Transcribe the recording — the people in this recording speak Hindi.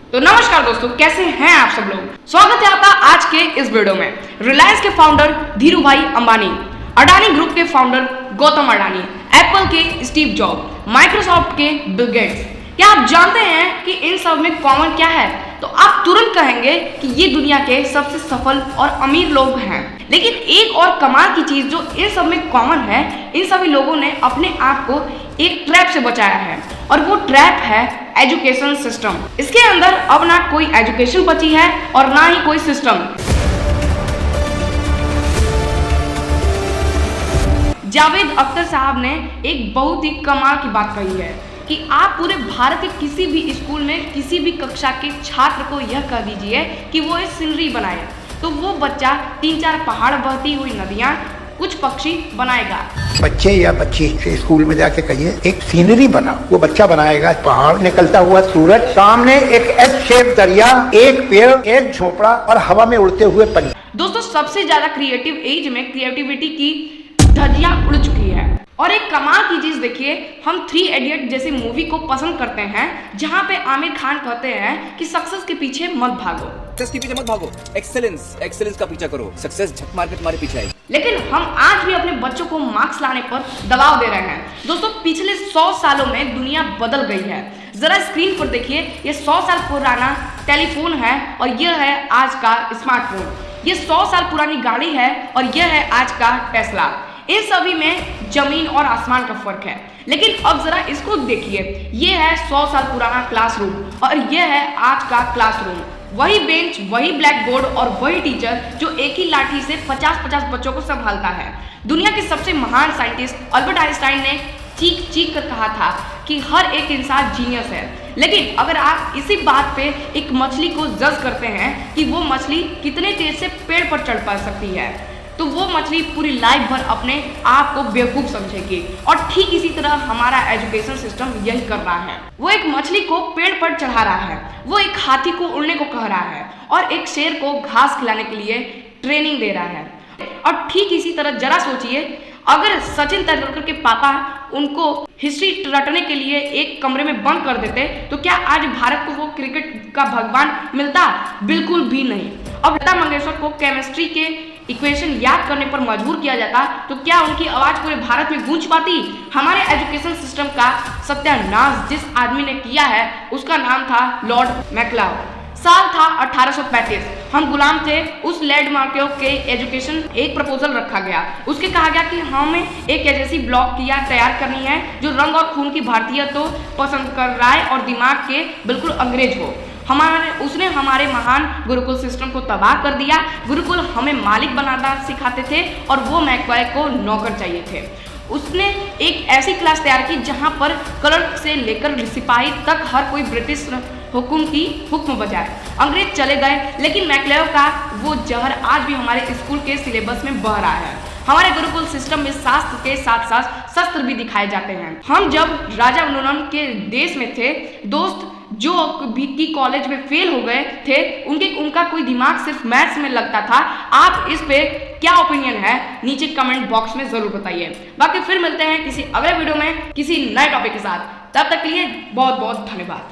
तो नमस्कार दोस्तों, कैसे हैं आप सब लोग। स्वागत है आपका आज के इस वीडियो में। रिलायंस के फाउंडर धीरू भाई अंबानी, अडानी ग्रुप के फाउंडर गौतम अडानी, एप्पल के स्टीव जॉब, माइक्रोसॉफ्ट के बिल गेट्स, क्या आप जानते हैं कि इन सब में कॉमन क्या है? तो आप तुरंत कहेंगे कि ये दुनिया के सबसे सफल और अमीर लोग हैं। लेकिन एक और कमाल की चीज जो इन सब में कॉमन है, इन सभी लोगों ने अपने आप को एक ट्रैप से बचाया है, और वो ट्रैप है एजुकेशन सिस्टम। इसके अंदर अब ना कोई एजुकेशन बची है और ना ही कोई सिस्टम। जावेद अख्तर साहब ने एक बहुत ही कमाल की बात कही है कि आप पूरे भारत के किसी भी स्कूल में किसी भी कक्षा के छात्र को यह कह दीजिए कि वो एक सीनरी बनाए, तो वो बच्चा 3-4 पहाड़, बहती हुई नदियाँ, कुछ पक्षी बनाएगा। बच्चे या बच्ची से स्कूल में जाके कहिए एक सीनरी बना, वो बच्चा बनाएगा पहाड़, निकलता हुआ सूरज, सामने एक एस शेप दरिया, एक पेड़, एक झोपड़ा और हवा में उड़ते हुए पंछी। दोस्तों, सबसे ज्यादा क्रिएटिव एज में क्रिएटिविटी की धज्जियां उड़ चुकी है। और एक कमाल की चीज देखिए, हम 3 इडियट जैसी मूवी को पसंद करते हैं, जहां पे आमिर खान कहते हैं कि सक्सेस के पीछे मत भागो, सक्सेस के पीछे मत भागो, एक्सेलेंस का पीछा करो, सक्सेस झक मार के तुम्हारे पीछे आएगी। लेकिन हम आज भी अपने बच्चों को मार्क्स लाने पर दबाव दे रहे हैं। दोस्तों, पिछले 100 सालों में दुनिया बदल गई है। जरा स्क्रीन पर देखिए, ये 100 साल पुराना टेलीफोन है और यह है आज का स्मार्टफोन। ये 100 साल पुरानी गाड़ी है और यह है आज का टेस्ला। इन सभी में जमीन और आसमान का फर्क है। लेकिन अब जरा इसको देखिए, ये है 100 साल पुराना क्लासरूम और यह है आज का क्लासरूम। वही बेंच, वही ब्लैक बोर्ड और वही टीचर जो एक ही लाठी से 50-50 बच्चों को संभालता है। दुनिया के सबसे महान साइंटिस्ट अल्बर्ट आइंस्टाइन ने चीख चीख कर कहा था कि हर एक इंसान जीनियस है। लेकिन अगर आप इसी बात पे एक मछली को जज करते हैं कि वो मछली कितने तेज से पेड़ पर चढ़ पा सकती है, तो वो मछली पूरी लाइफ भर अपने आप को बेवकूफ समझेगी। और ठीक इसी तरह हमारा एजुकेशन सिस्टम यही कर रहा है। वो एक मछली को पेड़ पर चढ़ा रहा है, वो एक हाथी को उड़ने को कह रहा है और एक शेर को घास खिलाने के लिए ट्रेनिंग दे रहा है। और ठीक इसी तरह जरा सोचिए, अगर सचिन तेंदुलकर के पापा उनको हिस्ट्री रटने के लिए एक कमरे में बंद कर देते, तो क्या आज भारत को वो क्रिकेट का भगवान मिलता? बिल्कुल भी नहीं। अब लता मंगेशकर को केमिस्ट्री के इक्वेशन याद करने पर मजबूर किया जाता, तो क्या उनकी आवाज पूरे भारत में गूंज पाती? हमारे एजुकेशन सिस्टम का सत्यानाश जिस आदमी ने किया है, उसका नाम था लॉर्ड मैक्लाउ। साल था 1835। हम गुलाम थे। उस लैंड मार्को के एजुकेशन एक प्रपोजल रखा गया। उसके कहा गया कि हमें एक ऐसी ब्लॉक तैयार करनी है जो रंग और खून की भारतीयता तो पसंद कर राय और दिमाग के बिल्कुल अंग्रेज हो। उसने हमारे महान गुरुकुल सिस्टम को तबाह कर दिया। गुरुकुल हमें मालिक बनाना सिखाते थे और वो मैक्वाय को नौकर चाहिए थे। उसने एक ऐसी क्लास तैयार की जहां पर क्लर्क से लेकर सिपाही तक हर कोई ब्रिटिश हुकुम की हुक्म बजाए। अंग्रेज चले गए, लेकिन मैक्लाउ का वो जहर आज भी हमारे स्कूल के सिलेबस में बह रहा है। हमारे गुरुकुल सिस्टम में शास्त्र के साथ साथ शस्त्र भी दिखाए जाते हैं। हम जब राजा मनोरम के देश में थे, दोस्त जो भी की कॉलेज में फेल हो गए थे, उनका कोई दिमाग सिर्फ मैथ्स में लगता था। आप इस पे क्या ओपिनियन है, नीचे कमेंट बॉक्स में जरूर बताइए। बाकी फिर मिलते हैं किसी अगले वीडियो में किसी नए टॉपिक के साथ। तब तक के लिए बहुत बहुत धन्यवाद।